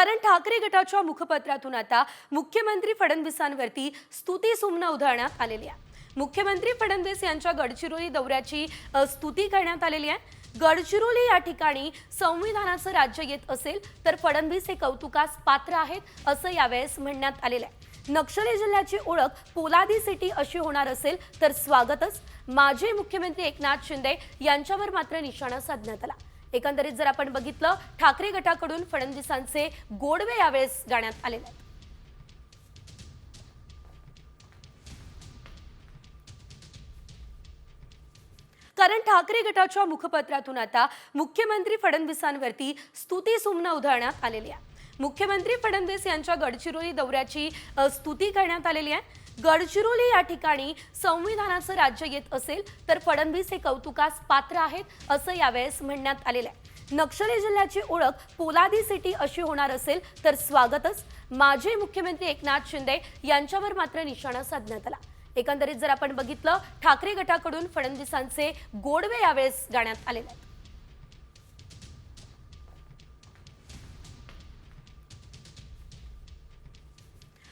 कारण ठाकरे गटाच्या मुखपत्रातून आता मुख्यमंत्री फडणवीसांवरती स्तुतीसुमनं उधळण्यात आलेली आहे। मुख्यमंत्री फडणवीस यांच्या गडचिरोली दौऱ्याची स्तुती करण्यात आलेली आहे। गडचिरोली या ठिकाणी संविधानाचं राज्य येत असेल तर फडणवीस हे कौतुकास पात्र आहेत असं यावेळेस म्हणण्यात आलेलं आहे। नक्षली जिल्ह्याची ओळख पोलादी सिटी अशी होणार असेल तर स्वागतच। माजी मुख्यमंत्री एकनाथ शिंदे यांच्यावर मात्र निशाणा साधण्यात आला। एकंदरीत जर आपण बघितलं ठाकरे गटाकडून फडणवीसांचे गोडवे यावेळेस गाण्यात आलेले आहेत। कारण ठाकरे गटाच्या मुखपत्रातून आता मुख्यमंत्री फडणवीसांवरती स्तुतीसुमनं उधळण्यात आलेली आहे। मुख्यमंत्री फडणवीस यांच्या गडचिरोली दौऱ्याची स्तुती करण्यात आलेली आहे। गडचिरोली या ठिकाणी संविधानाचं राज्य येत असेल तर फडणवीस हे कौतुकास पात्र आहेत असं यावेळेस म्हणण्यात आलेलं आहे। नक्षली जिल्ह्याची ओळख पोलादी सिटी अशी होणार असेल तर स्वागतच। माजी मुख्यमंत्री एकनाथ शिंदे यांच्यावर मात्र निशाणा साधण्यात आला। एकंदरीत जर आपण बघितलं ठाकरे गटाकडून फडणवीसांचे गोडवे यावेळेस गाण्यात आलेले आहेत।